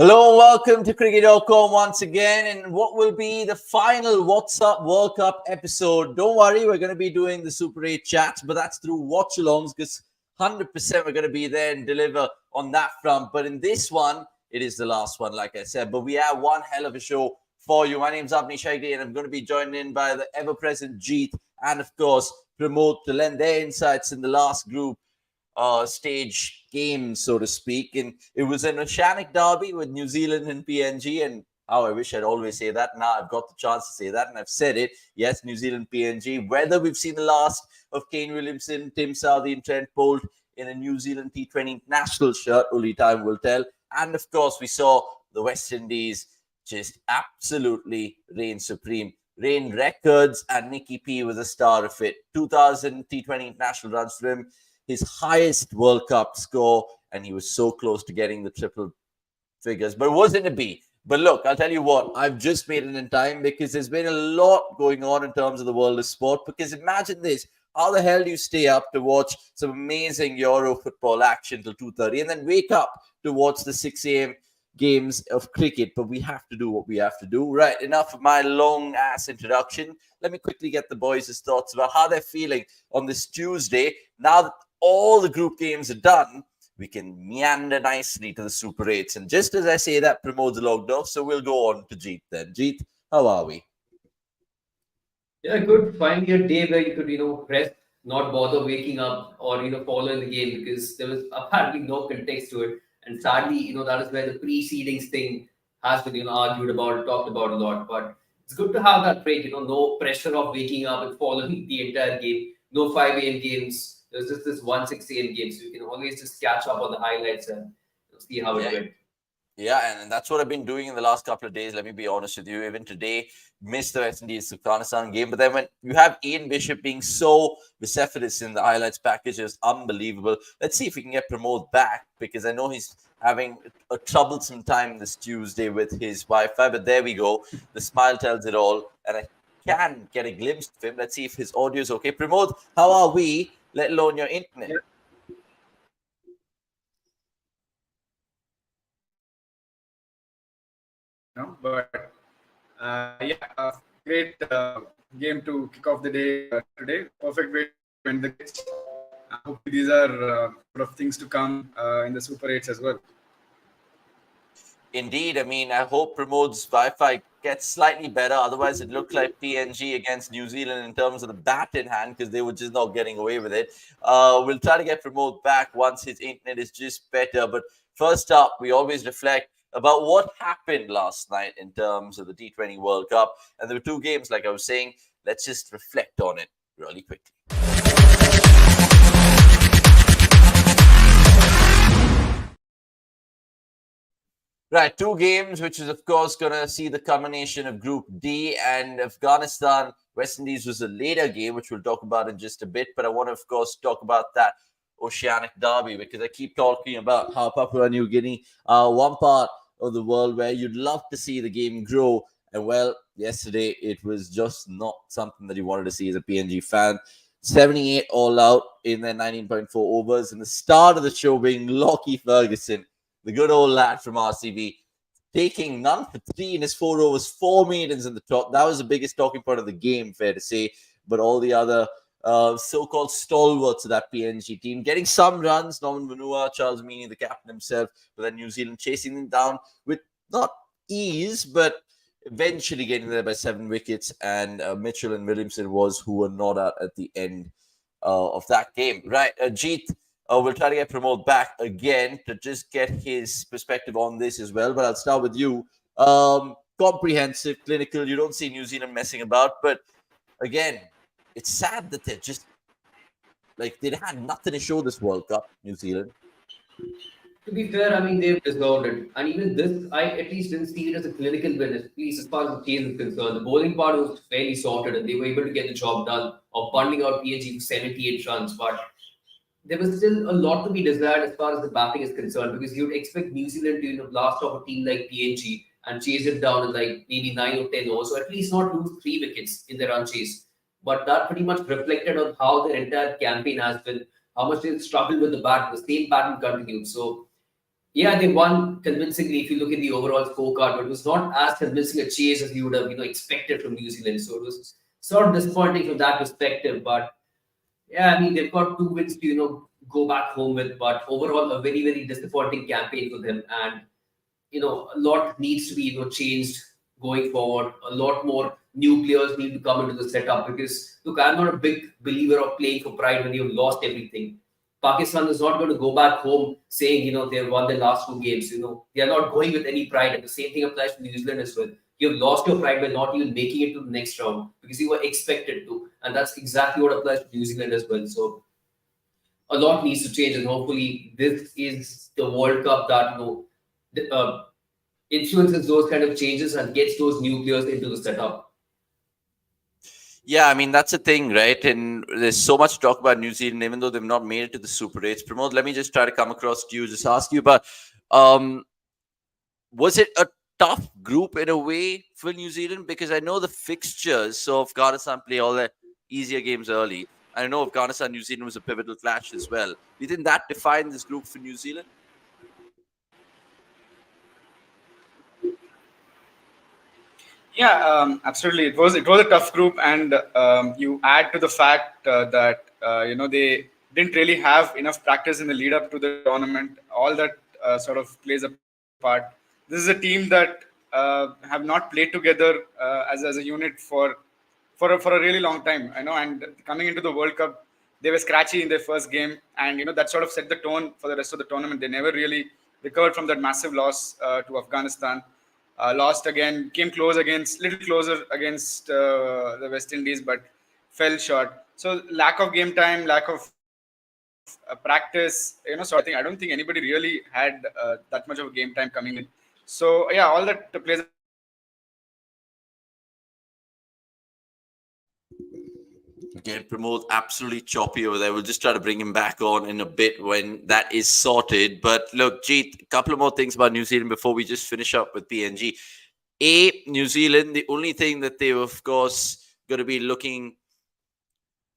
Hello, welcome to cricket.com once again, and what will be the final What's Up World Cup episode. Don't worry, we're going to be doing the Super 8 chats, but that's through watch alongs because 100% we're going to be there and deliver on that front. But in this one, it is the last one, like I said. But we have one hell of a show for you. My name's Avanish, and I'm going to be joined in by the ever-present Jeet and, of course, Pramod to lend their insights in the last group stage game, so to speak. And it was an oceanic derby with New Zealand and PNG. And how I wish I'd always say that. Now I've got the chance to say that, and I've said it. Yes, New Zealand, PNG. Whether we've seen the last of Kane Williamson, Tim Southee, and Trent Bolt in a New Zealand T20 national shirt, only time will tell. And of course, we saw the West Indies just absolutely reign supreme. Reign records, and Nicky P was a star of it. 2,000 T20 international runs for him, his highest World Cup score, and he was so close to getting the triple figures, but it wasn't a B. But look, I'll tell you what, I've just made it in time because there's been a lot going on in terms of the world of sport. Because imagine this, how the hell do you stay up to watch some amazing Euro football action till 2:30 and then wake up to watch the 6 a.m. games of cricket? But we have to do what we have to do. Right, enough of my long ass introduction. Let me quickly get the boys' thoughts about how they're feeling on this Tuesday. Now that all the group games are done, we can meander nicely to the Super 8s. And just as I say that, Pramod's logged off, so we'll go on to Jeet then. Jeet, how are we? Yeah, good. Finally, a day where you could, rest, not bother waking up or, following the game because there was apparently no context to it. And sadly, that is where the precedings thing has been, argued about, talked about a lot. But it's good to have that break, no pressure of waking up and following the entire game, no 5 a.m. games. There's just this 1 6 a.m. game. So you can always just catch up on the highlights and see how it went. Yeah, and that's what I've been doing in the last couple of days. Let me be honest with you. Even today, missed the West Indies Afghanistan game. But then when you have Ian Bishop being so vociferous in the highlights package, is unbelievable. Let's see if we can get Pramod back, because I know he's having a troublesome time this Tuesday with his Wi-Fi. But there we go. The smile tells it all. And I can get a glimpse of him. Let's see if his audio is okay. Pramod, how are we, let alone your internet? Yeah. No, but great game to kick off the day today. Perfect way to end the match. Hopefully, these are sort of things to come in the Super 8s as well. Indeed. I mean, I hope Pramod's Wi-Fi gets slightly better. Otherwise, it looked like PNG against New Zealand in terms of the bat in hand, because they were just not getting away with it. We'll try to get Pramod back once his internet is just better. But first up, we always reflect about what happened last night in terms of the T20 World Cup. And there were two games, like I was saying. Let's just reflect on it really quickly. Right, two games, which is, of course, going to see the culmination of Group D, and Afghanistan, West Indies was a later game, which we'll talk about in just a bit. But I want to, of course, talk about that oceanic derby, because I keep talking about how Papua New Guinea are one part of the world where you'd love to see the game grow. And, well, yesterday it was just not something that you wanted to see as a PNG fan. 78 all out in their 19.4 overs. And the start of the show being Lockie Ferguson, the good old lad from RCB, taking none for 3 in his 4 overs, 4 maidens in the top. That was the biggest talking point of the game, fair to say. But all the other so-called stalwarts of that PNG team getting some runs. Norman Vanua, Charles Meany, the captain himself, but then New Zealand chasing them down with not ease, but eventually getting there by 7 wickets. And Mitchell and Williamson who were not out at the end of that game. Right, Jeet. We'll try to get Pramod back again to just get his perspective on this as well. But I'll start with you. Comprehensive, clinical. You don't see New Zealand messing about. But again, it's sad that they're just like they had nothing to show this World Cup, New Zealand. To be fair, I mean, they've deserved it. And even this, I at least didn't see it as a clinical win, at least as far as the chase is concerned. The bowling part was fairly sorted, and they were able to get the job done of bundling out PNG for 78 runs. But there was still a lot to be desired as far as the batting is concerned, because you'd expect New Zealand to blast off a team like PNG and chase it down in like maybe 9 or 10 overs, or at least not lose 3 wickets in their run chase. But that pretty much reflected on how their entire campaign has been, how much they've struggled with the bat. The same pattern continued. So Yeah, they won convincingly if you look at the overall scorecard, but it was not as convincing a chase as you would have, expected from New Zealand. So it was sort of disappointing from that perspective. But yeah, I mean, they've got 2 wins to, go back home with, but overall a very, very disappointing campaign for them. And a lot needs to be changed going forward. A lot more new players need to come into the setup because look, I'm not a big believer of playing for pride when you've lost everything. Pakistan is not going to go back home saying they've won their last 2 games. They are not going with any pride, and the same thing applies to New Zealand as well. You've lost your pride by not even making it to the next round because you were expected to, and that's exactly what applies to New Zealand as well. So a lot needs to change, and hopefully this is the World Cup that influences those kind of changes and gets those new players into the setup. Yeah, I mean, that's a thing, right? And there's so much to talk about New Zealand, even though they've not made it to the Super 8s. Pramod, let me just try to come across to you, just ask you about, was it a tough group in a way for New Zealand? Because I know the fixtures, so Afghanistan play all their easier games early. I know Afghanistan, New Zealand was a pivotal clash as well. Do you think that defined this group for New Zealand? Yeah, absolutely. It was a tough group, and you add to the fact that they didn't really have enough practice in the lead up to the tournament. All that sort of plays a part. This is a team that have not played together as a unit for a really long time. And coming into the World Cup, they were scratchy in their first game, and that sort of set the tone for the rest of the tournament. They never really recovered from that massive loss to Afghanistan. Lost again, came close against, little closer against the West Indies, but fell short. So lack of game time, lack of practice, sort of thing. I don't think anybody really had that much of a game time coming in. So yeah, all that plays a part. Again, Pramod, absolutely choppy over there. We'll just try to bring him back on in a bit when that is sorted. But look, Jeet, a couple of more things about New Zealand before we just finish up with PNG. New Zealand, the only thing that they've, of course, going to be looking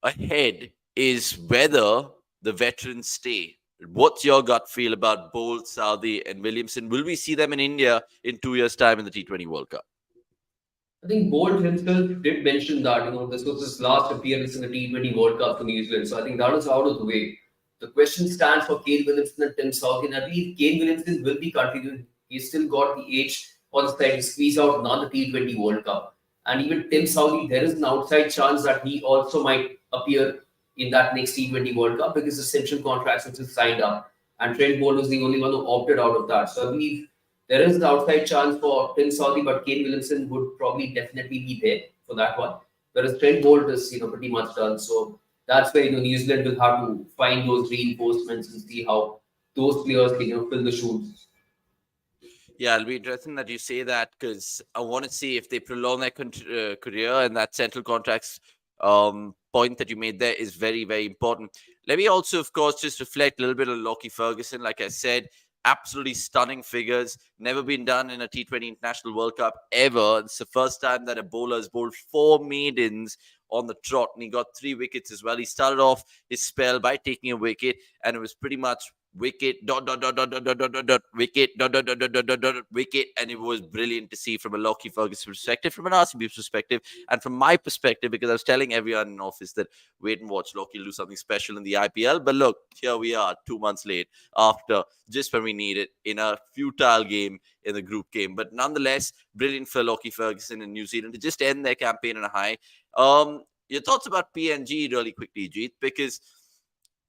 ahead is whether the veterans stay. What's your gut feel about Bolt, Southey, and Williamson? Will we see them in India in 2 years' time in the T20 World Cup? I think Bolt himself did mention that this was his last appearance in the T20 World Cup for New Zealand. So I think that is out of the way. The question stands for Kane Williamson and Tim Southey. And I believe Kane Williamson will be continuing. He's still got the age on the side to squeeze out another T20 World Cup. And even Tim Southey, there is an outside chance that he also might appear in that next T20 World Cup because the central contracts which is signed up. And Trent Bolt was the only one who opted out of that. So I believe there is the outside chance for Tim Southey, but Kane Williamson would probably definitely be there for that one. Whereas Trent Bolt is pretty much done. So that's where New Zealand will have to find those reinforcements and see how those players can fill the shoes. Yeah, it'll be interesting that you say that because I want to see if they prolong their career, and that central contracts point that you made there is very, very important. Let me also, of course, just reflect a little bit on Lockie Ferguson. Like I said, absolutely stunning figures. Never been done in a T20 International World Cup ever. It's the first time that a bowler has bowled 4 maidens on the trot, and he got 3 wickets as well. He started off his spell by taking a wicket, and it was pretty much wicket, dot, dot, dot, dot, dot, dot, dot, dot, wicket, dot, dot, dot, dot, dot, dot, dot, wicket. And it was brilliant to see from a Lockie Ferguson perspective, from an RCB perspective, and from my perspective, because I was telling everyone in office that wait and watch Lockie do something special in the IPL. But look, here we are 2 months late after just when we need it in a futile game in the group game. But nonetheless, brilliant for Lockie Ferguson in New Zealand to just end their campaign on a high. Your thoughts about PNG really quickly, Jeet, because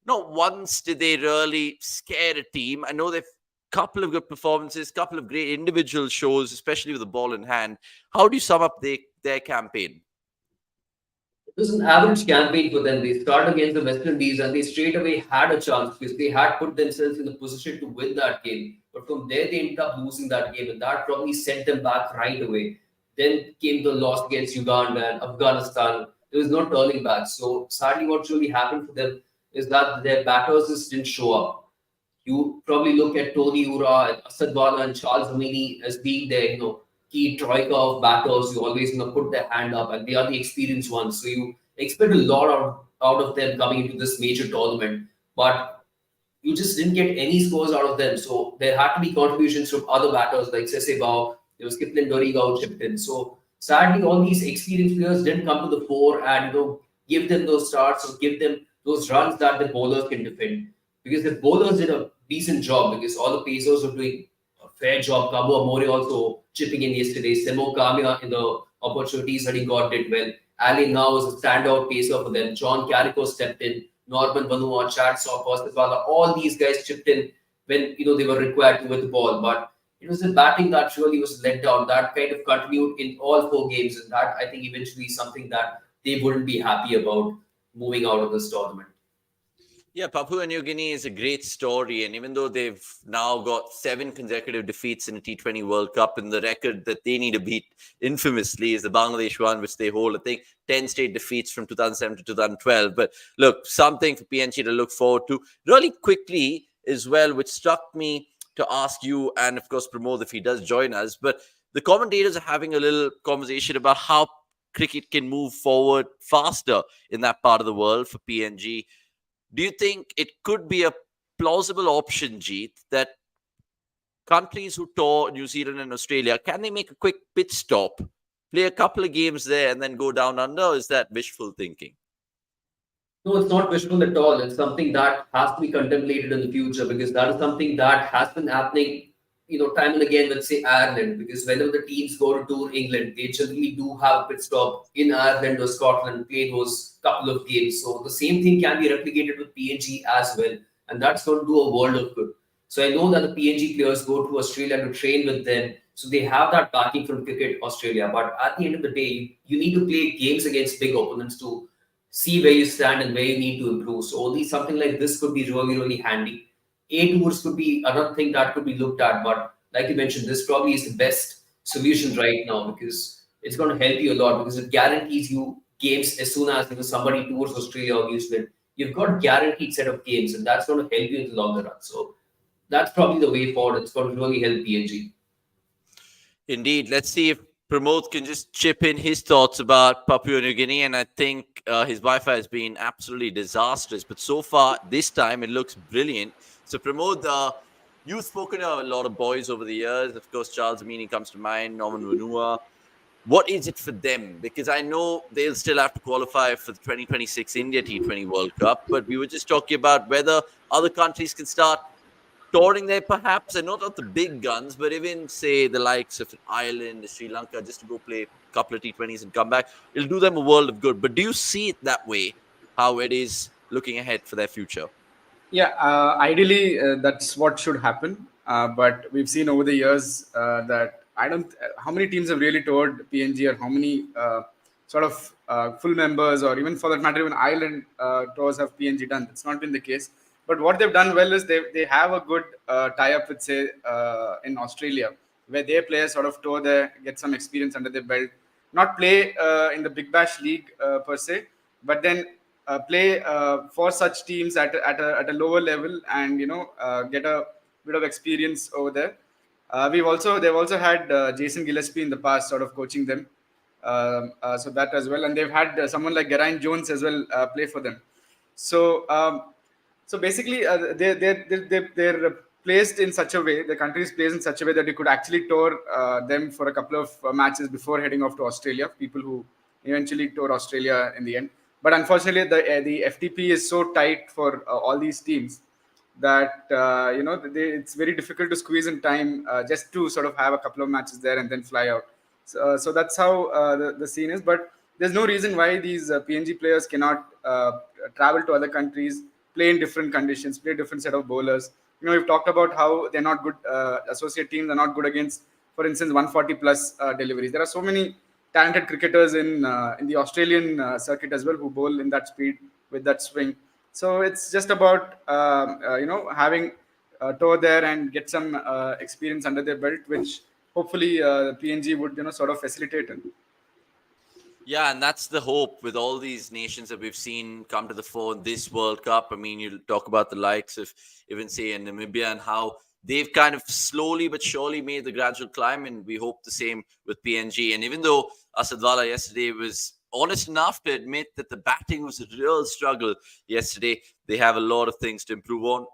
not once did they really scare a team. I know they've couple of good performances, couple of great individual shows, especially with the ball in hand. How do you sum up their campaign? It was an average campaign for them. They started against the West Indies and they straight away had a chance because they had put themselves in a position to win that game. But from there, they ended up losing that game, and that probably sent them back right away. Then came the loss against Uganda and Afghanistan. There was no turning back. So sadly, what really happened for them is that their batters just didn't show up. You probably look at Tony Ura and Asadwala and Charles Amini as being their, key troika of batters. You always, put their hand up, and they are the experienced ones. So you expect a lot out of them coming into this major tournament. But, you just didn't get any scores out of them. So there had to be contributions from other batters like Sesebao, there was Kipling Dorigao chipped in. So sadly, all these experienced players didn't come to the fore and give them those starts or give them those runs that the bowlers can defend. Because the bowlers did a decent job because all the pacers were doing a fair job. Cabo Amore also chipping in yesterday. Semo Kamia in the opportunities that he got did well. Ali now was a standout pacer for them. John Carrico stepped in. Norman Vanua, Chad Saw, Postapala, all these guys chipped in when they were required to with the ball. But it was the batting that really was let down. That kind of continued in all 4 games, and that I think eventually is something that they wouldn't be happy about moving out of this tournament. Yeah, Papua New Guinea is a great story. And even though they've now got 7 consecutive defeats in a T20 World Cup, and the record that they need to beat infamously is the Bangladesh one, which they hold, I think, 10 straight defeats from 2007 to 2012. But look, something for PNG to look forward to. Really quickly as well, which struck me to ask you, and of course, Pramod, if he does join us. But the commentators are having a little conversation about how cricket can move forward faster in that part of the world for PNG. Do you think it could be a plausible option, Jeet, that countries who tour New Zealand and Australia, can they make a quick pitch stop, play a couple of games there, and then go down under? Or is that wishful thinking? No, it's not wishful at all. It's something that has to be contemplated in the future because that is something that has been happening, time and again with, say, Ireland. Because whenever the teams go to tour England, they generally do have a pit stop in Ireland or Scotland, play those couple of games. So the same thing can be replicated with PNG as well. And that's going to do a world of good. So I know that the PNG players go to Australia to train with them. So they have that backing from Cricket Australia. But at the end of the day, you need to play games against big opponents to see where you stand and where you need to improve. So only something like this could be really, really handy. A tours could be another thing that could be looked at, but like you mentioned, this probably is the best solution right now because it's going to help you a lot because it guarantees you games as soon as somebody tours Australia or New Zealand. You've got a guaranteed set of games, and that's going to help you in the longer run. So that's probably the way forward. It's going to really help PNG. Indeed. Let's see if Pramod can just chip in his thoughts about Papua New Guinea. And I think his Wi-Fi has been absolutely disastrous. But so far, this time, it looks brilliant. So Pramod, you've spoken to a lot of boys over the years. Of course, Charles Amini comes to mind, Norman Vanua. What is it for them? Because I know they'll still have to qualify for the 2026 India T20 World Cup. But we were just talking about whether other countries can start touring there perhaps, and not of the big guns, but even, say, the likes of Ireland, Sri Lanka, just to go play a couple of T20s and come back. It'll do them a world of good. But do you see it that way, how it is looking ahead for their future? Yeah, ideally, that's what should happen. But we've seen over the years that how many teams have really toured PNG, or how many full members, or even for that matter, even Ireland tours have PNG done. That's not been the case. But what they've done well is they have a good tie-up with, say, in Australia, where their players sort of tour there, get some experience under their belt, not play in the Big Bash League per se, but then play for such teams at a lower level and get a bit of experience over there. They've also had Jason Gillespie in the past, sort of coaching them, so that as well, and they've had someone like Geraint Jones as well play for them. So basically, they're placed in such a way, the country is placed in such a way that you could actually tour them for a couple of matches before heading off to Australia. People who eventually tour Australia in the end. But unfortunately, the FTP is so tight for all these teams that it's very difficult to squeeze in time just to sort of have a couple of matches there and then fly out. So that's how the scene is. But there's no reason why these PNG players cannot travel to other countries, play in different conditions, play different set of bowlers. We've talked about how they're not good. Associate teams are not good against, for instance, 140 plus deliveries. There are so many talented cricketers in the Australian circuit as well who bowl in that speed with that swing. So it's just about having a tour there and get some experience under their belt, which hopefully PNG would sort of facilitate it. Yeah, and that's the hope with all these nations that we've seen come to the fore in this World Cup. I mean, you talk about the likes of even, say, in Namibia, and how they've kind of slowly but surely made the gradual climb, and we hope the same with PNG. And even though Asadwala yesterday was honest enough to admit that the batting was a real struggle yesterday, they have a lot of things to improve on.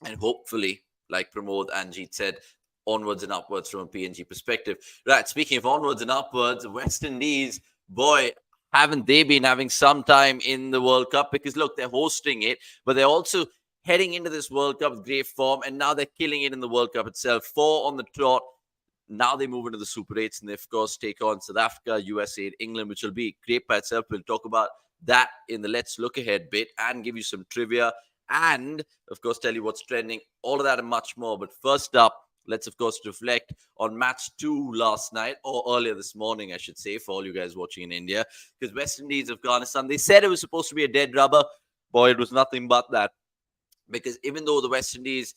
and hopefully, like Pramod and Jeet said, onwards and upwards from a PNG perspective. Right, speaking of onwards and upwards, West Indies, boy, haven't they been having some time in the World Cup? Because look, they're hosting it, but they're also heading into this World Cup with great form, and now they're killing it in the World Cup itself. 4 on the trot. Now they move into the Super 8s, and they, of course, take on South Africa, USA, England, which will be great by itself. We'll talk about that in the Let's Look Ahead bit and give you some trivia and, of course, tell you what's trending, all of that and much more. But first up, let's, of course, reflect on match 2 last night, or earlier this morning, I should say, for all you guys watching in India, because West Indies, Afghanistan, they said it was supposed to be a dead rubber. Boy, it was nothing but that. Because even though the West Indies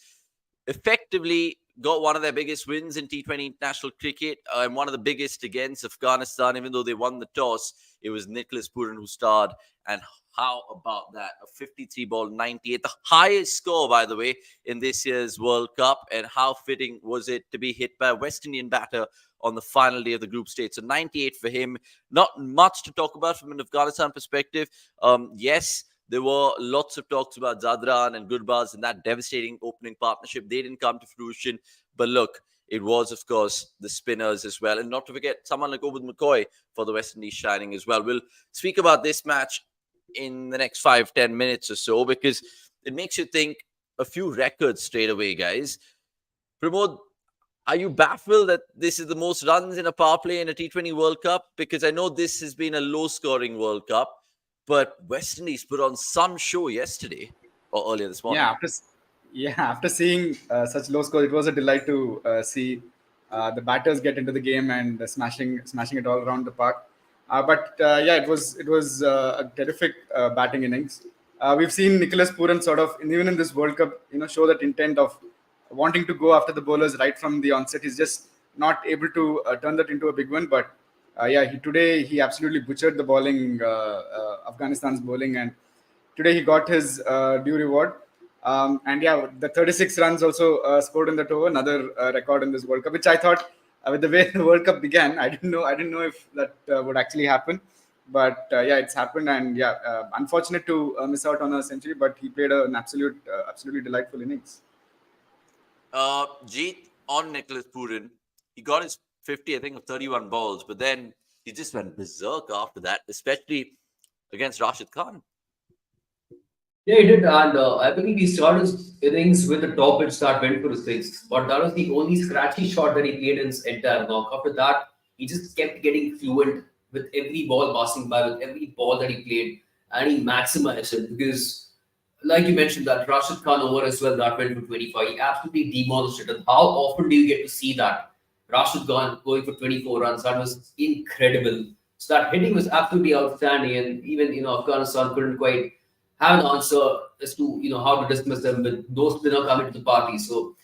effectively got one of their biggest wins in T20 international cricket, and one of the biggest against Afghanistan, even though they won the toss, it was Nicholas Puran who starred. And how about that? A 53 ball 98, the highest score, by the way, in this year's World Cup. And how fitting was it to be hit by a West Indian batter on the final day of the group stage? So 98 for him. Not much to talk about from an Afghanistan perspective. Yes, there were lots of talks about Zadran and Gurbaz and that devastating opening partnership. They didn't come to fruition. But look, it was, of course, the spinners as well. And not to forget someone like Obed McCoy for the West Indies shining as well. We'll speak about this match in the next 5-10 minutes or so, because it makes you think a few records straight away, guys. Pramod, are you baffled that this is the most runs in a power play in a T20 World Cup? Because I know this has been a low-scoring World Cup, but West Indies put on some show yesterday or earlier this morning. After seeing such low score, it was a delight to see the batters get into the game and smashing it all around the park. It was a terrific batting innings. We've seen Nicholas Puran sort of, even in this World Cup, show that intent of wanting to go after the bowlers right from the onset. He's just not able to turn that into a big one. But today he absolutely butchered the bowling, Afghanistan's bowling, and today he got his due reward. The 36 runs also scored in that over, another record in this World Cup, which I thought, with the way the World Cup began, I didn't know if that would actually happen. But it's happened, and unfortunate to miss out on a century, but he played an absolutely delightful innings. Jeet, on Nicholas Puran, he got his 50, I think, of 31 balls, but then he just went berserk after that, especially against Rashid Khan. Yeah, he did, and I believe he started his innings with a top edge that went for a 6, but that was the only scratchy shot that he played in his entire knock. After that, he just kept getting fluent with every ball passing by, with every ball that he played, and he maximized it because, like you mentioned, that Rashid Khan over as well, that went for 25. He absolutely demolished it. And how often do you get to see that? Rashid Khan going for 24 runs, that was incredible. So that hitting was absolutely outstanding, and even Afghanistan couldn't quite have an answer as to how to dismiss them with no spinner coming to the party. So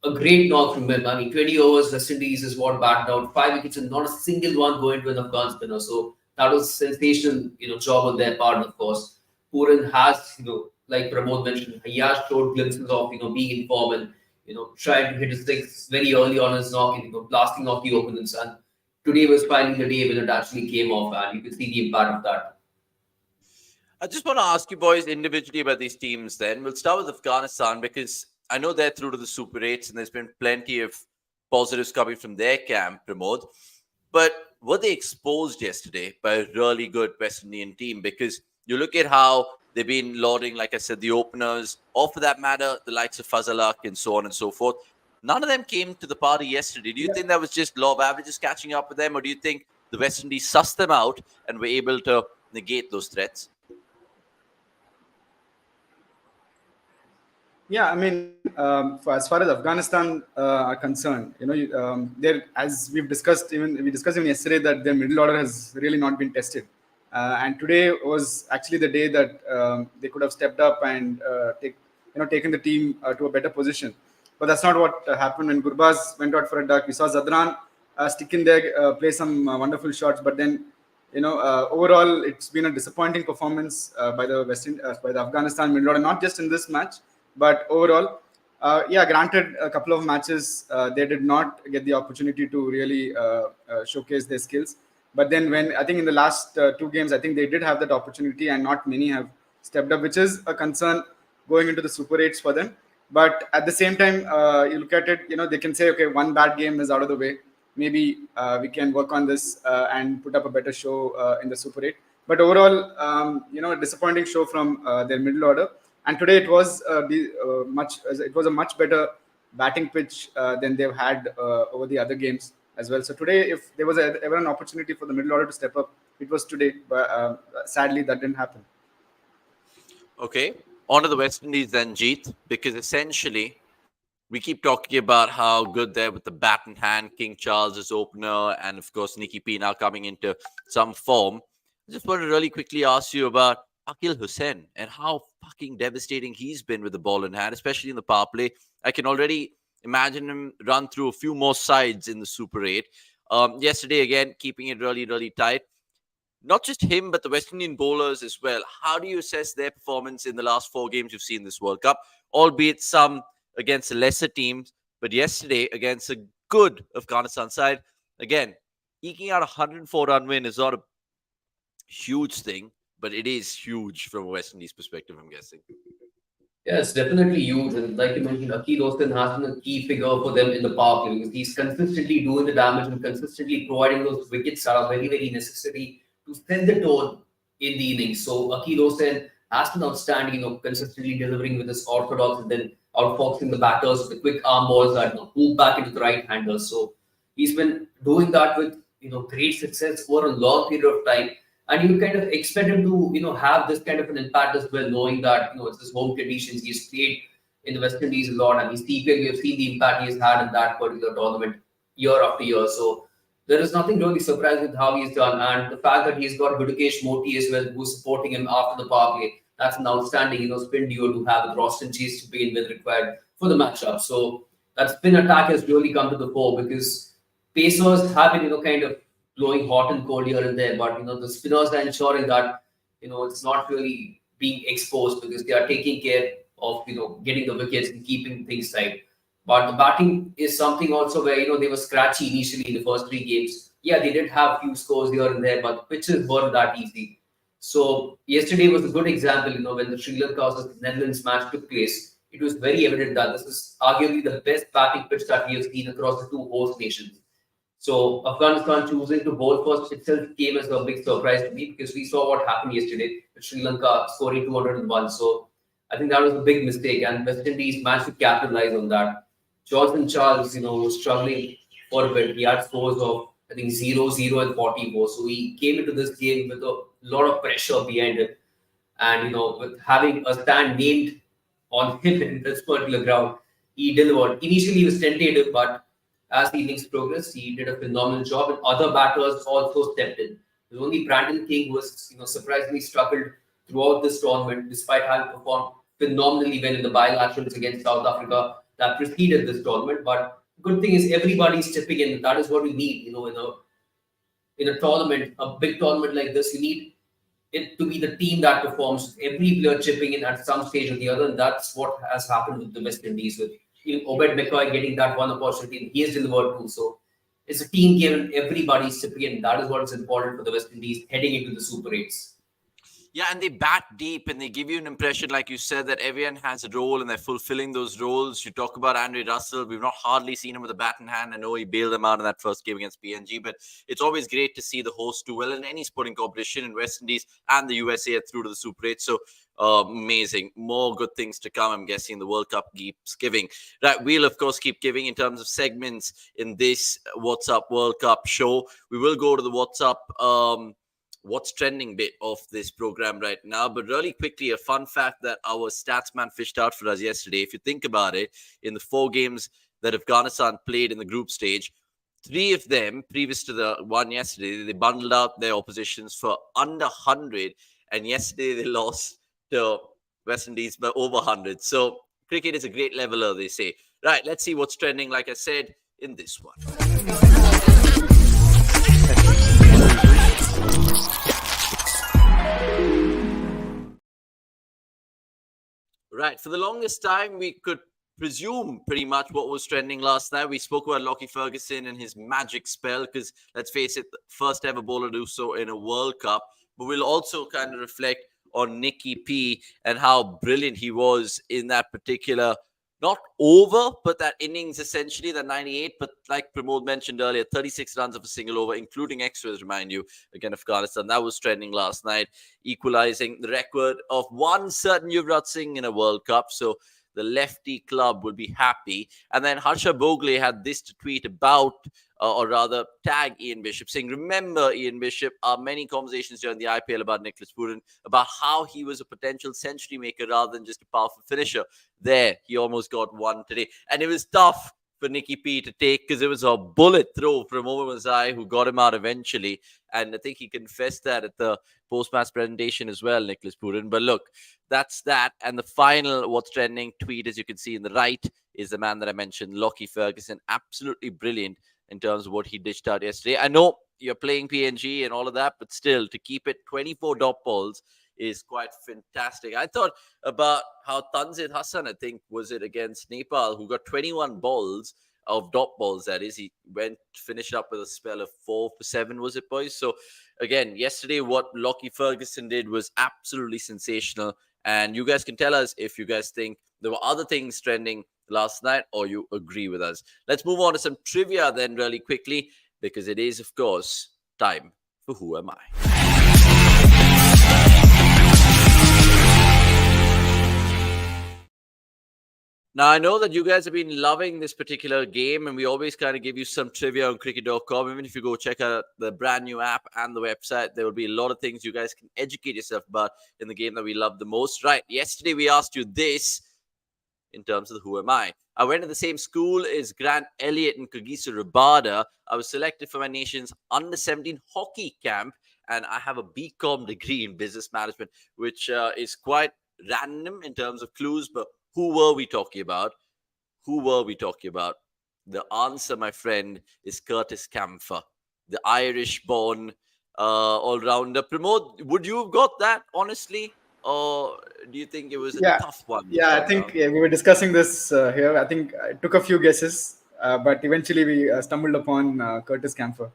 a great knock from him. I mean, 20 overs, West Indies is what batted out 5 wickets and not a single one going to an Afghan spinner. So that was sensational, job on their part. Of course, Puran has, like Pramod mentioned, he has showed glimpses of being in form and trying to hit his six very early on his knock, blasting off the opponents. And today was finally the day when it actually came off, and you can see the impact of that. I just want to ask you boys individually about these teams then. We'll start with Afghanistan because I know they're through to the Super 8s and there's been plenty of positives coming from their camp, Pramod. But were they exposed yesterday by a really good West Indian team? Because you look at how they've been lauding, like I said, the openers, or for that matter, the likes of Fazalak and so on and so forth. None of them came to the party yesterday. Do you think that was just law of averages catching up with them? Or do you think the West Indies sussed them out and were able to negate those threats? Yeah, I mean, as far as Afghanistan are concerned, as we discussed even yesterday, that their middle order has really not been tested, and today was actually the day that they could have stepped up and taken the team to a better position. But that's not what happened when Gurbaz went out for a duck. We saw Zadran stick in there, play some wonderful shots, but then overall it's been a disappointing performance by the Afghanistan middle order, not just in this match. But overall, granted, a couple of matches they did not get the opportunity to really showcase their skills. But then when I think in the last 2 games, I think they did have that opportunity and not many have stepped up, which is a concern going into the Super 8s for them. But at the same time, you look at it, they can say, okay, one bad game is out of the way. Maybe we can work on this and put up a better show in the Super 8. But overall, a disappointing show from their middle order. And today it was a much better batting pitch than they've had over the other games as well. So today, if there was ever an opportunity for the middle order to step up, it was today. But sadly, that didn't happen. Okay, on to the West Indies then, Jeet, because essentially we keep talking about how good they're with the bat in hand, King Charles as opener, and of course Nicky P now coming into some form. I just want to really quickly ask you about Akil Hussain and how fucking devastating he's been with the ball in hand, especially in the power play. I can already imagine him run through a few more sides in the Super 8. Yesterday, again, keeping it really, really tight. Not just him, but the West Indian bowlers as well. How do you assess their performance in the last 4 games you've seen this World Cup? Albeit some against the lesser teams, but yesterday against a good Afghanistan side. Again, eking out a 104-run win is not a huge thing, but it is huge from a West Indies perspective, I'm guessing. Yeah, it's definitely huge. And like you mentioned, Akil Hussain has been a key figure for them in the power play because he's consistently doing the damage and consistently providing those wickets that are very, very necessary to set the tone in the innings. So Akil Hussain has been outstanding, consistently delivering with his orthodox and then outfoxing the batters with the quick arm balls that move back into the right-handers. So he's been doing that with great success over a long period of time. And you kind of expect him to, have this kind of an impact as well, knowing that, it's his home conditions. He's played in the West Indies a lot. And we have seen the impact he's had in that particular tournament year after year. So there is nothing really surprising with how he's done. And the fact that he's got Gudakesh Moti as well, who's supporting him after the power play, that's an outstanding, spin duo to have with Roston Chase to begin with required for the matchup. So that spin attack has really come to the fore because pacers have been, kind of blowing hot and cold here and there, but the spinners are ensuring that it's not really being exposed because they are taking care of getting the wickets and keeping things tight. But the batting is something also where they were scratchy initially in the first 3 games. Yeah, they did have few scores here and there, but the pitches weren't that easy. So yesterday was a good example. When the Sri Lanka versus Netherlands match took place, it was very evident that this is arguably the best batting pitch that we have seen across the two host nations. So Afghanistan choosing to bowl first itself came as a big surprise to me because we saw what happened yesterday with Sri Lanka scoring 201. So I think that was a big mistake, and West Indies managed to capitalize on that. Jordan Charles, was struggling for a bit. He had scores of I think 0, 0, and 44. So he came into this game with a lot of pressure behind him, and with having a stand named on him in this particular ground, he delivered. Initially, he was tentative, but as the innings progressed, he did a phenomenal job, and other batters also stepped in. It was only Brandon King who was, surprisingly struggled throughout this tournament, despite having performed phenomenally well in the bilaterals against South Africa that preceded this tournament. But the good thing is everybody's chipping in. That is what we need, in a tournament, a big tournament like this. You need it to be the team that performs, every player chipping in at some stage or the other, and that's what has happened with the West Indies with Obed McCoy getting that one opportunity, and he has delivered too. So it's a team game, and everybody's chipping in. That is what is important for the West Indies heading into the Super 8s. Yeah, and they bat deep and they give you an impression, like you said, that everyone has a role and they're fulfilling those roles. You talk about Andre Russell. We've not hardly seen him with a bat in hand. I know he bailed them out in that first game against PNG, but it's always great to see the host do well in any sporting competition in West Indies and the USA through to the Super 8. So amazing. More good things to come, I'm guessing. The World Cup keeps giving. Right, we'll, of course, keep giving in terms of segments in this What's Up World Cup show. We will go to the what's trending bit of this program right now. But really quickly, a fun fact that our stats man fished out for us yesterday. If you think about it, in the 4 games that Afghanistan played in the group stage, 3 of them, previous to the one yesterday, they bundled out their oppositions for under 100. And yesterday they lost to West Indies by over 100. So cricket is a great leveler, they say. Right, let's see what's trending, like I said, in this one. Right. For the longest time, we could presume pretty much what was trending last night. We spoke about Lockie Ferguson and his magic spell because, let's face it, the first ever bowler to do so in a World Cup. But we'll also kind of reflect on Nicky P and how brilliant he was in that particular not over, but that innings essentially, the 98. But like Pramod mentioned earlier, 36 runs of a single over, including extras, remind you, against Afghanistan. That was trending last night, equalizing the record of one certain Yuvraj Singh in a World Cup. So the lefty club will be happy. And then Harsha Bogle had this to tweet about, or rather tag Ian Bishop, saying, remember Ian Bishop, many conversations during the IPL about Nicholas Puran, about how he was a potential century maker rather than just a powerful finisher. There, he almost got one today. And it was tough for Nicky P to take because it was a bullet throw from Omar Mazai who got him out eventually. And I think he confessed that at the post-match presentation as well, Nicholas Puran. But look, that's that. And the final what's trending tweet, as you can see in the right, is the man that I mentioned, Lockie Ferguson. Absolutely brilliant in terms of what he dished out yesterday. I know you're playing PNG and all of that, but still, to keep it 24 dot balls is quite fantastic. I thought about how Tanzid Hassan, I think, was it against Nepal, who got 21 balls of dot balls, that is. He went to finish up with a spell of 4 for 7, was it, boys? So, again, yesterday, what Lockie Ferguson did was absolutely sensational. And you guys can tell us if you guys think there were other things trending last night or you agree with us. Let's move on to some trivia then really quickly, because it is, of course, time for Who Am I? Now, I know that you guys have been loving this particular game, and we always kind of give you some trivia on cricket.com. Even if you go check out the brand new app and the website, there will be a lot of things you guys can educate yourself about in the game that we love the most. Right, yesterday we asked you this in terms of the Who Am I? I went to the same school as Grant Elliott and Kagiso Rabada. I was selected for my nation's under-17 hockey camp, and I have a BCom degree in business management, which is quite random in terms of clues, but who were we talking about? Who were we talking about? The answer, my friend, is Curtis Camphor, the Irish-born all-rounder. Pramod, would you have got that, honestly? Or do you think it was a tough one? Yeah, I think we were discussing this here. I think I took a few guesses, but eventually we stumbled upon Curtis Camphor.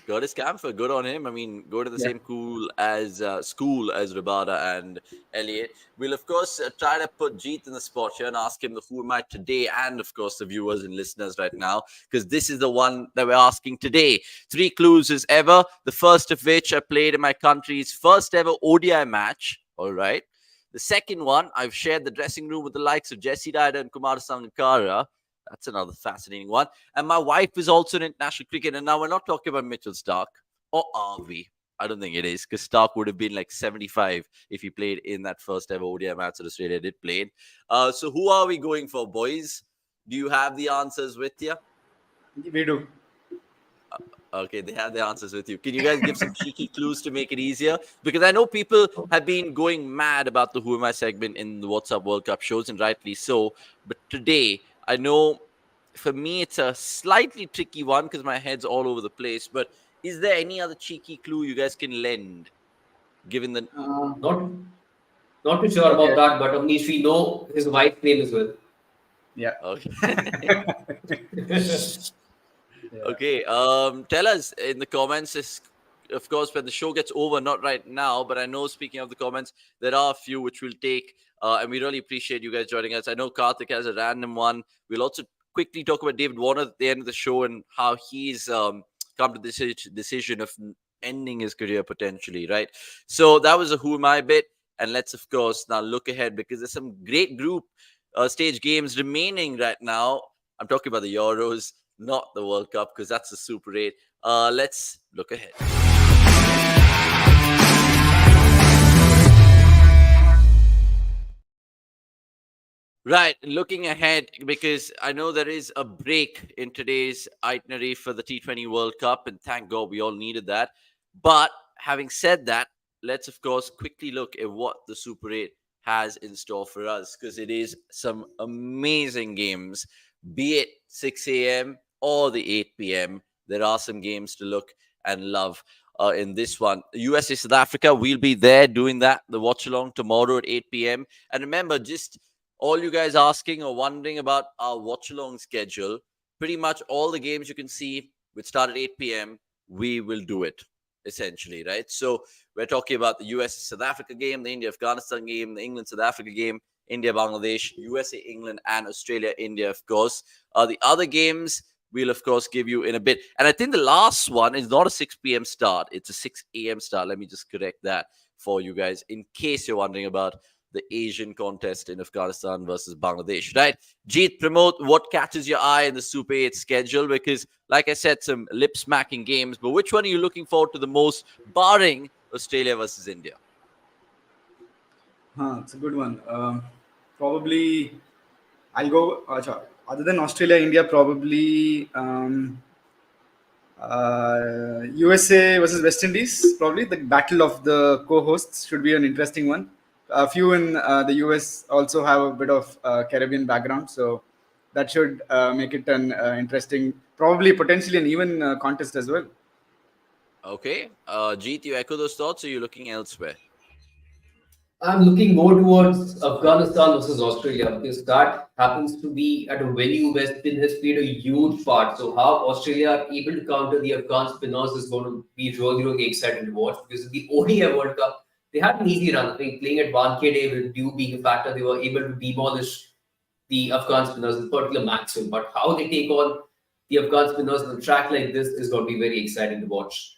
Curtis Camphor, good on him. I mean, go to the same school as Rabada and Elliot. We'll, of course, try to put Jeet in the spot here and ask him the Who Am I today, and, of course, the viewers and listeners right now, because this is the one that we're asking today. 3 clues as ever, the first of which I played in my country's first ever ODI match. All right. The second one, I've shared the dressing room with the likes of Jesse Dida and Kumar Sangakkara. That's another fascinating one. And my wife is also in international cricket. And now we're not talking about Mitchell Stark. Or are we? I don't think it is, because Stark would have been like 75 if he played in that first ever ODI match that Australia did play. So who are we going for, boys? Do you have the answers with you? We do. Okay, they have the answers with you. Can you guys give some cheeky clues to make it easier? Because I know people have been going mad about the Who Am I segment in the WhatsApp World Cup shows, and rightly so. But today, I know for me it's a slightly tricky one because my head's all over the place. But is there any other cheeky clue you guys can lend, given the... Not too sure about that, but Avanish, we know his wife's name as well. Yeah. Okay. Okay. Tell us in the comments. Of course, when the show gets over, not right now, but I know, speaking of the comments, there are a few which we'll take, and we really appreciate you guys joining us. I know Karthik has a random one. We'll also quickly talk about David Warner at the end of the show and how he's come to this decision of ending his career potentially, right? So that was a Who Am I bit. And let's, of course, now look ahead, because there's some great group stage games remaining right now. I'm talking about the Euros, not the World Cup, because that's the Super 8. Let's look ahead. Right, looking ahead, because I know there is a break in today's itinerary for the T20 World Cup, and thank God we all needed that. But having said that, let's, of course, quickly look at what the Super 8 has in store for us, because it is some amazing games, be it 6 a.m. or the 8 p.m. There are some games to look and love in this one. USA South Africa, we'll be there doing that, the watch along tomorrow at 8 p.m. And remember, just all you guys asking or wondering about our watch along schedule, pretty much all the games you can see which start at 8 p.m., we will do it, essentially, right? So we're talking about the US South Africa game, the India Afghanistan game, the England South Africa game, India, Bangladesh, USA, England, and Australia, India, of course. The other games we'll, of course, give you in a bit. And I think the last one is not a 6 p.m. start. It's a 6 a.m. start. Let me just correct that for you guys in case you're wondering about the Asian contest in Afghanistan versus Bangladesh, right? Jeet, Pramod, what catches your eye in the Super 8 schedule? Because, like I said, some lip-smacking games, but which one are you looking forward to the most, barring Australia versus India? It's a good one. Probably I'll go. Other than Australia, India, probably USA versus West Indies. Probably the battle of the co-hosts should be an interesting one. A few in the US also have a bit of Caribbean background, so that should make it an interesting, probably potentially an even contest as well. Okay. Jeet, you echo those thoughts, or are you looking elsewhere? I'm looking more towards Afghanistan versus Australia because that happens to be at a venue where spin has played a huge part. So how Australia are able to counter the Afghan spinners is going to be really, really exciting to watch because in the ODI World Cup, they had an easy run. I mean, playing at Wankhede with Dew being a factor, they were able to demolish the Afghan spinners, in particular Maxwell. But how they take on the Afghan spinners on a track like this is going to be very exciting to watch.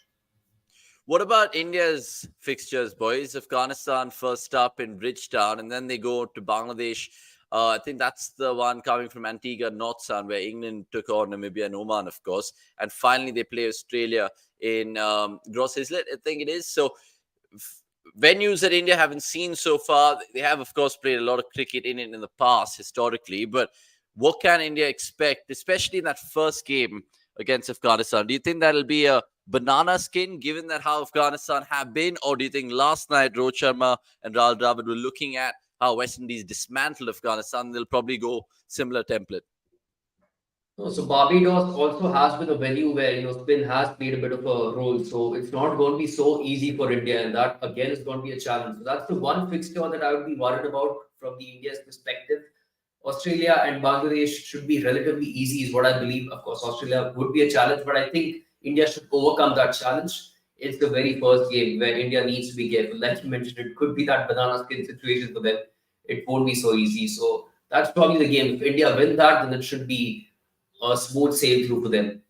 What about India's fixtures, boys? Afghanistan first up in Bridgetown, and then they go to Bangladesh. I think that's the one coming from Antigua, North Sound, where England took on Namibia and Oman, of course. And finally, they play Australia in Gross Islet, I think it is. So, venues that India haven't seen so far, they have, of course, played a lot of cricket in it in the past, historically. But what can India expect, especially in that first game against Afghanistan? Do you think that'll be a banana skin, given that how Afghanistan have been? Or do you think last night Rohit Sharma and Rahul Dravid were looking at how West Indies dismantled Afghanistan? They'll probably go similar template. No, so Barbados also has been a venue where spin has played a bit of a role. So it's not going to be so easy for India, and that again is going to be a challenge. So that's the one fixture that I would be worried about from the India's perspective. Australia and Bangladesh should be relatively easy, is what I believe. Of course, Australia would be a challenge, but I think India should overcome that challenge. It's the very first game where India needs to be careful. Like you mentioned, it could be that banana skin situation for them. It won't be so easy. So that's probably the game. If India win that, then it should be a smooth sail through for them.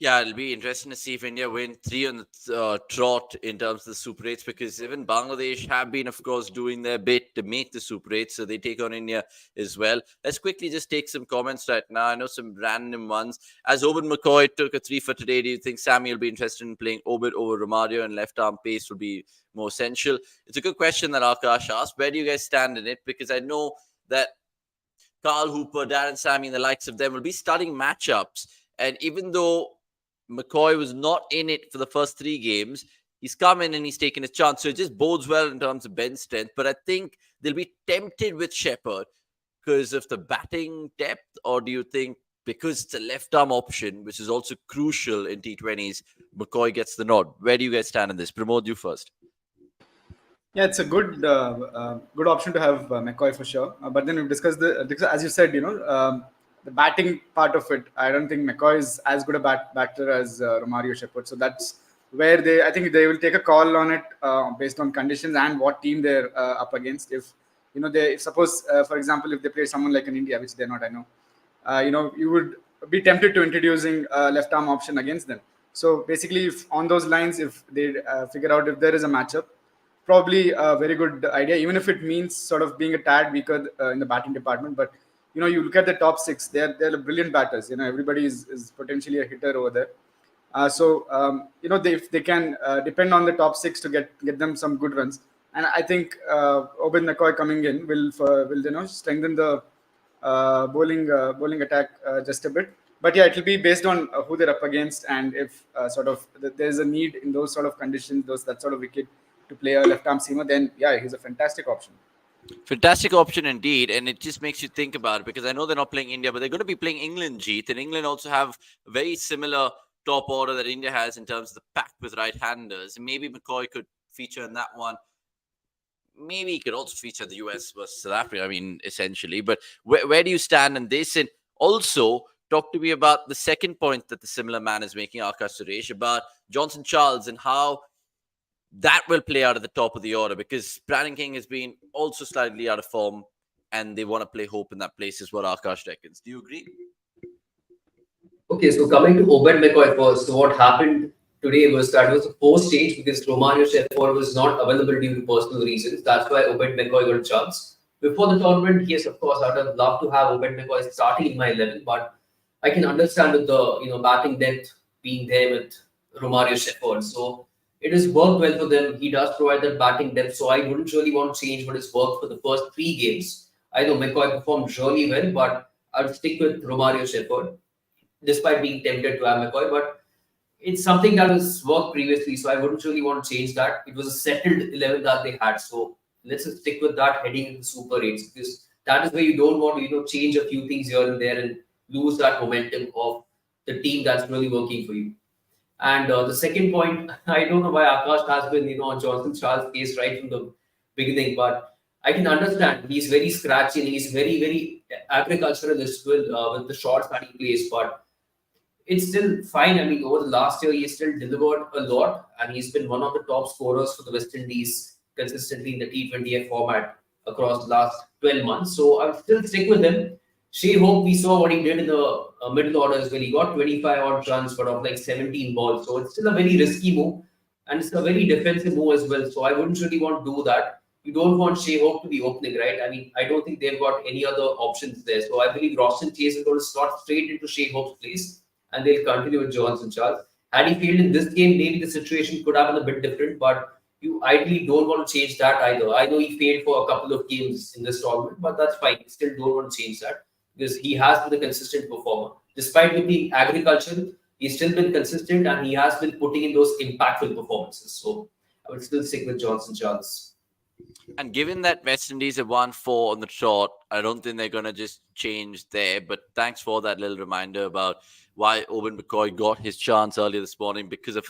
Yeah, it'll be interesting to see if India win 3 on the trot in terms of the Super 8s, because even Bangladesh have been, of course, doing their bit to make the Super 8, so they take on India as well. Let's quickly just take some comments right now. I know some random ones. As Obed McCoy took a 3 for today, do you think Sammy will be interested in playing Obed over Romario, and left arm pace will be more essential? It's a good question that Akash asked. Where do you guys stand in it? Because I know that Carl Hooper, Darren Sammy, and the likes of them will be studying matchups. And even though McCoy was not in it for the first 3 games, he's come in and he's taken his chance. So it just bodes well in terms of bench strength. But I think they'll be tempted with Shepherd because of the batting depth. Or do you think because it's a left arm option, which is also crucial in T20s, McCoy gets the nod? Where do you guys stand in this? Pramod, you first. Yeah, it's a good option to have McCoy for sure. But then we've discussed as you said, the batting part of it. I don't think McCoy is as good a batter as Romario Shepherd. So that's where I think they will take a call on it based on conditions and what team they're up against. If if suppose for example, if they play someone like in India, which they're not, I know, you would be tempted to introducing a left arm option against them. So basically, if on those lines, if they figure out if there is a matchup, probably a very good idea, even if it means sort of being a tad weaker in the batting department. But you look at the top 6; they're brilliant batters. Everybody is potentially a hitter over there. If they can depend on the top 6 to get them some good runs, and I think Obed McCoy coming in will strengthen the bowling attack just a bit. But yeah, it will be based on who they're up against, and if there's a need in those sort of conditions, that sort of wicket to play a left arm seamer, then yeah, he's a fantastic option. Fantastic option indeed, and it just makes you think about it, because I know they're not playing India, but they're going to be playing England, Jeet, and England also have a very similar top order that India has in terms of the pack with right-handers. Maybe McCoy could feature in that one. Maybe he could also feature the US versus South Africa, essentially. But where do you stand in this? And also, talk to me about the second point that the similar man is making, Akash Suresh, about Johnson Charles and how that will play out at the top of the order, because Brandon King has been also slightly out of form, and they want to play hope in that place, is what Akash reckons. Do you agree? Okay, so coming to Obed McCoy first. So what happened today was that it was a post stage because Romario Shefford was not available due to personal reasons. That's why Obed McCoy got a chance. Before the tournament, yes, of course, I'd have loved to have Obed McCoy starting in my 11, but I can understand with the batting depth being there with Romario Shefford. So it has worked well for them. He does provide that batting depth, so I wouldn't really want to change what has worked for the first 3 games. I know McCoy performed really well, but I'd stick with Romario Shefford despite being tempted to have McCoy. But it's something that was worked previously, so I wouldn't really want to change that. It was a settled 11 that they had, so let's just stick with that heading into Super 8s, because that is where you don't want to change a few things here and there and lose that momentum of the team that's really working for you. And the second point, I don't know why Akash has been on Jonathan Charles' case right from the beginning, but I can understand he's very scratchy and he's very very agricultural as well with the shots that he plays, but it's still fine. I mean, over the last year, he's still delivered a lot, and he's been one of the top scorers for the West Indies consistently in the T20 format across the last 12 months. So I'll still stick with him. Shea Hope, we saw what he did in the middle order as well. He got 25 odd runs, but of like 17 balls. So it's still a very risky move, and it's a very defensive move as well. So I wouldn't really want to do that. You don't want Shea Hope to be opening, right? I mean, I don't think they've got any other options there. So I believe Roshan Chase is going to slot straight into Shea Hope's place, and they'll continue with Johnson Charles. Had he failed in this game, maybe the situation could have been a bit different, but you ideally don't want to change that either. I know he failed for a couple of games in this tournament, but that's fine. You still don't want to change that because he has been a consistent performer. Despite him being agricultural, he's still been consistent and he has been putting in those impactful performances. So I would still stick with Johnson Charles. And given that West Indies have won 4 on the trot, I don't think they're going to just change there. But thanks for that little reminder about why Owen McCoy got his chance earlier this morning, because of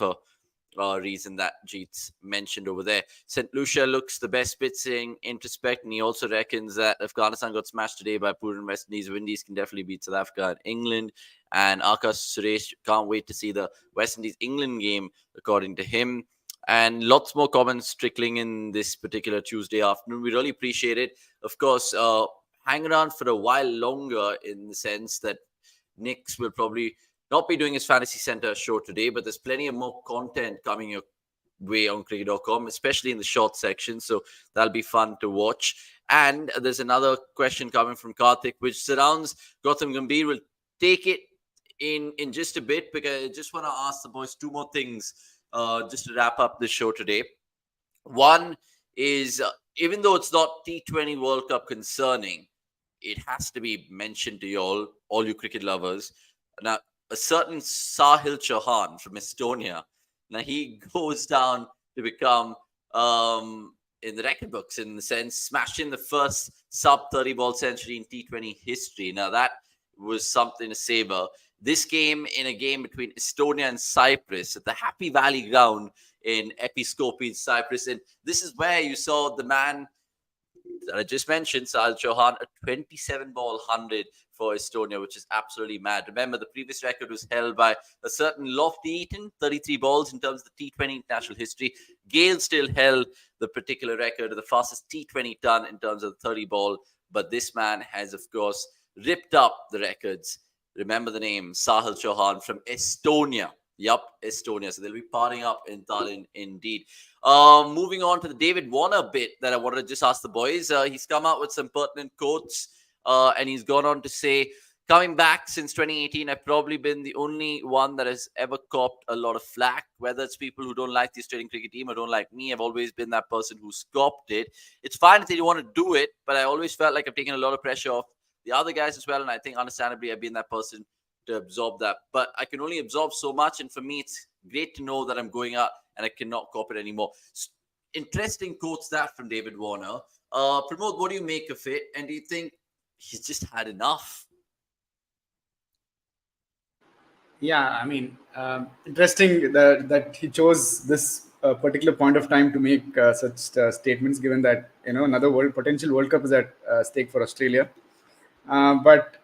a reason that Jeet's mentioned over there. St. Lucia looks the best pitching introspect, and he also reckons that Afghanistan got smashed today by Putin West Indies. Indies can definitely beat South Africa and England. And Akash Suresh can't wait to see the West Indies-England game, according to him. And lots more comments trickling in this particular Tuesday afternoon. We really appreciate it. Of course, hang around for a while longer, in the sense that Nix will probably not be doing his Fantasy Center show today, but there's plenty of more content coming your way on cricket.com, especially in the short section. So that'll be fun to watch. And there's another question coming from Karthik, which surrounds Gautam Gambhir. We'll take it in just a bit, because I just want to ask the boys 2 more things just to wrap up the show today. One is, even though it's not T20 World Cup concerning, it has to be mentioned to you all you cricket lovers. Now, a certain Sahil Chauhan from Estonia, now he goes down to become in the record books, in the sense, smashing the first sub-30 ball century in T20 history. Now, that was something to savor. This game, in a game between Estonia and Cyprus at the Happy Valley ground in Episkopi in Cyprus. And this is where you saw the man that I just mentioned, Sahil Chauhan, a 27-ball 100 for Estonia, which is absolutely mad. Remember, the previous record was held by a certain Lofty Eaton, 33 balls in terms of the T20 international history. Gale still held the particular record of the fastest T20 done in terms of the 30 ball. But this man has, of course, ripped up the records. Remember the name, Sahil Chauhan from Estonia. Yup, Estonia. So they'll be partying up in Tallinn indeed. Moving on to the David Warner bit that I wanted to just ask the boys. He's come out with some pertinent quotes, and he's gone on to say, coming back since 2018, I've probably been the only one that has ever copped a lot of flack, whether it's people who don't like the Australian cricket team or don't like me. I've always been that person who's copped it. It's fine if they want to do it, but I always felt like I've taken a lot of pressure off the other guys as well, and I think understandably I've been that person to absorb that, but I can only absorb so much, and for me it's great to know that I'm going out and I cannot cop it anymore. Interesting quotes that from David Warner. Pramod, what do you make of it, and do you think he's just had enough? Yeah, I mean, interesting that he chose this particular point of time to make such statements, given that another potential World Cup is at stake for Australia. But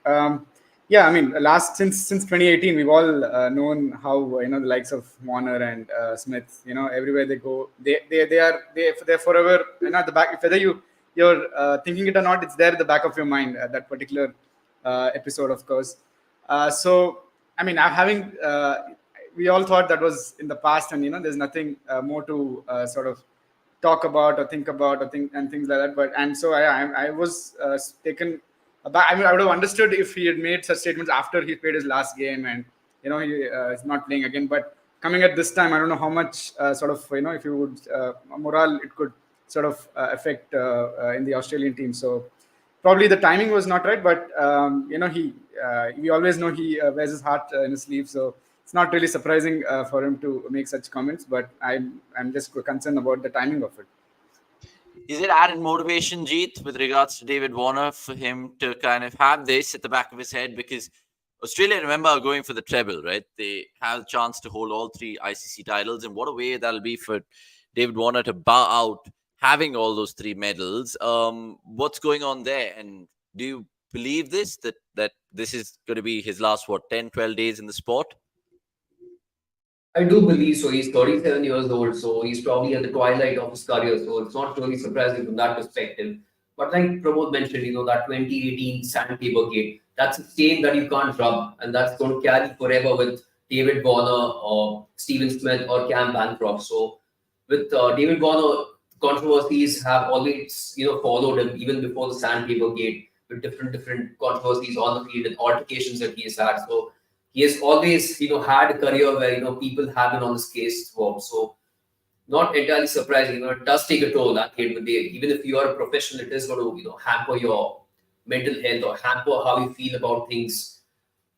Yeah, I mean, since 2018, we've all known how the likes of Warner and Smith, everywhere they go, they're forever at the back. Whether you're thinking it or not, it's there at the back of your mind at that particular episode, of course. So I mean, we all thought that was in the past, and there's nothing more to sort of talk about or think about or think and things like that. But and so I was taken aback. I mean, I would have understood if he had made such statements after he played his last game and he is not playing again. But coming at this time, I don't know how much sort of if you would morale it could sort of affect in the Australian team. So probably the timing was not right, but we always know he wears his heart in his sleeve, so it's not really surprising for him to make such comments. But I'm just concerned about the timing of it. Is it added motivation, Jeet, with regards to David Warner for him to kind of have this at the back of his head? Because Australia, remember, are going for the treble, right? They have a chance to hold all three ICC titles, and what a way that'll be for David Warner to bow out having all those three medals. What's going on there? And do you believe this, that this is going to be his last, 10, 12 days in the sport? I do believe so. He's 37 years old, so he's probably at the twilight of his career. So it's not really surprising from that perspective. But like Pramod mentioned, that 2018 sandpaper gate, that's a stain that you can't rub, and that's going to carry forever with David Warner or Stephen Smith or Cam Bancroft. So with David Warner, controversies have always followed him even before the sandpaper gate, with different controversies on the field and altercations that he has had. So he has always, had a career where, people have been on his case throughout. So not entirely surprising. It does take a toll at the end of the day. Even if you are a professional, it is going to, hamper your mental health or hamper how you feel about things.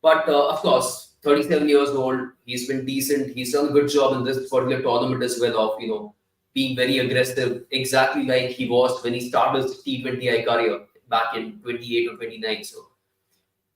But of course, 37 years old, he's been decent. He's done a good job in this particular tournament as well of, being very aggressive, exactly like he was when he started his T20I career back in 28 or 29. So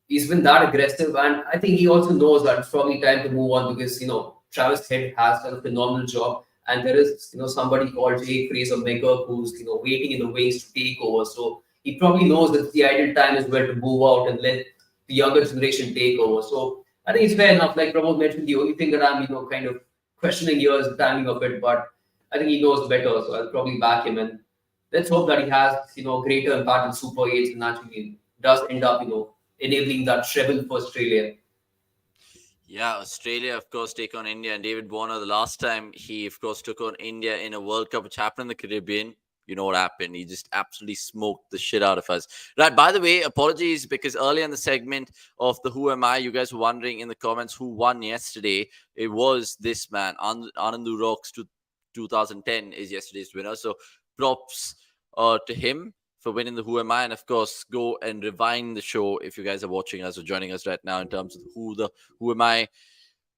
he's been that aggressive, and I think he also knows that it's probably time to move on because Travis Head has done a phenomenal job, and there is somebody called Jake Fraser-Megurk who's waiting in the wings to take over. So he probably knows that the ideal time is where to move out and let the younger generation take over. So I think it's fair enough. Like Pramod mentioned, the only thing that I'm kind of questioning here is the timing of it, but I think he knows better, so I'll probably back him, and let's hope that he has greater impact in Super 8 and actually does end up enabling that treble for Australia. Yeah, Australia, of course, take on India. And David Warner, the last time he, of course, took on India in a World Cup, which happened in the Caribbean, you know what happened. He just absolutely smoked the shit out of us. Right, by the way, apologies, because earlier in the segment of the Who Am I, you guys were wondering in the comments who won yesterday. It was this man, Anandu Rocks 2010 is yesterday's winner. So props to him for winning the Who Am I. And of course, go and rewind the show if you guys are watching us or joining us right now in terms of who am I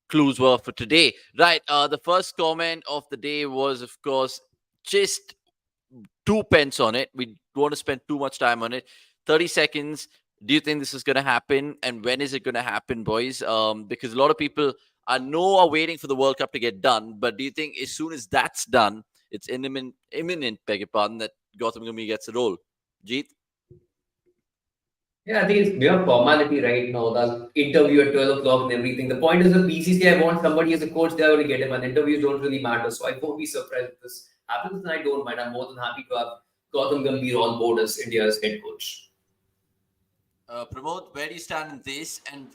clues were for today. Right. The first comment of the day was, of course, just 2 pence on it. We don't want to spend too much time on it. 30 seconds. Do you think this is going to happen? And when is it going to happen, boys? Because a lot of people are waiting for the World Cup to get done. But do you think as soon as that's done, it's imminent, beg your pardon, that Gautam Gambhir gets a role? Jeet? Yeah, I think it's mere formality right now. The interview at 12 o'clock and everything. The point is the BCCI want somebody as a coach, they're going to get him, and interviews don't really matter. So I won't be surprised if this happens, and I don't mind. I'm more than happy to have Gautam Gambhir on board as India's head coach. Pramod, where do you stand in this, and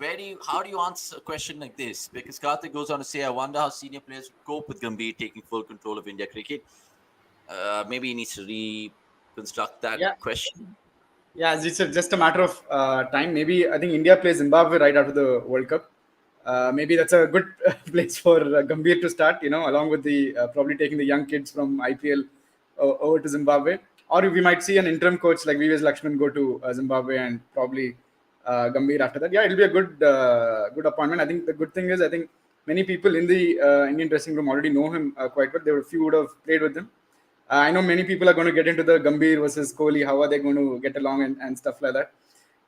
how do you answer a question like this? Because Karthik goes on to say, I wonder how senior players cope with Gambhir taking full control of India cricket. Maybe he needs to reconstruct that question. Yeah, it's just a matter of time. Maybe I think India plays Zimbabwe right after the World Cup. Maybe that's a good place for Gambhir to start, along with the probably taking the young kids from IPL over to Zimbabwe. Or we might see an interim coach like VVS Lakshman go to Zimbabwe and probably Gambhir after that. Yeah, it'll be a good appointment. I think the good thing is I think many people in the Indian dressing room already know him quite well. There were a few who would have played with him. I know many people are going to get into the Gambhir versus Kohli. How are they going to get along and stuff like that?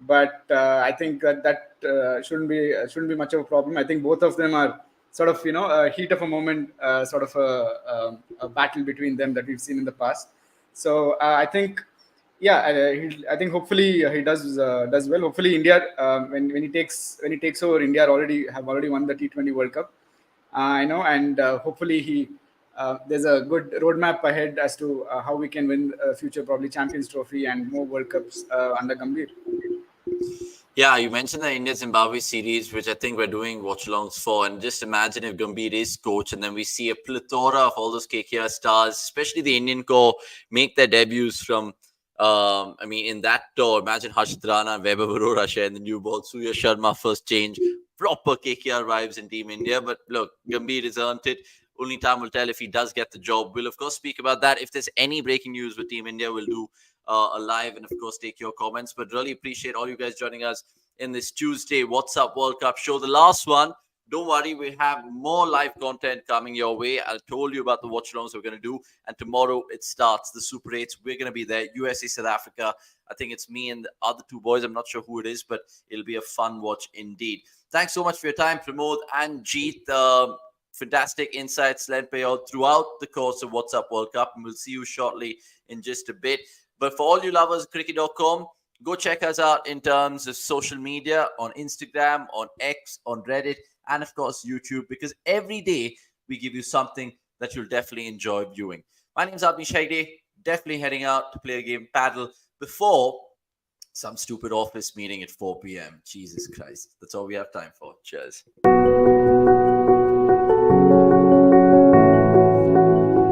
But I think that shouldn't be much of a problem. I think both of them are sort of a heat of a moment, sort of a battle between them that we've seen in the past. So I think yeah, I think hopefully he does well. Hopefully India, when he takes over, India have already won the T20 World Cup. I know, and hopefully there's a good roadmap ahead as to how we can win future probably Champions Trophy and more World Cups under Gambhir. Yeah, you mentioned the India Zimbabwe series, which I think we're doing watch alongs for. And just imagine if Gambhir is coach, and then we see a plethora of all those KKR stars, especially the Indian core, make their debuts from. In that tour, imagine Harshit Rana and Vaibhav Arora sharing the new ball. Surya Sharma first change, proper KKR vibes in Team India. But look, Gambhir has earned it. Only time will tell if he does get the job. We'll of course speak about that. If there's any breaking news with Team India, we'll do a live and of course take your comments. But really appreciate all you guys joining us in this Tuesday What's Up World Cup show, the last one. Don't worry, we have more live content coming your way. I told you about the watch alongs we're going to do, and tomorrow it starts the Super 8s. We're going to be there. USA, South Africa. I think it's me and the other two boys. I'm not sure who it is, but it'll be a fun watch indeed. Thanks so much for your time, Pramod and Jeet. Fantastic insights lent by all throughout the course of What's Up World Cup, and we'll see you shortly in just a bit. But for all you lovers, cricket.com, go check us out in terms of social media on Instagram, on X, on Reddit, and of course YouTube, because every day we give you something that you'll definitely enjoy viewing. My name is Avanish, definitely heading out to play a game paddle before some stupid office meeting at 4 p.m. Jesus Christ. That's all we have time for. Cheers.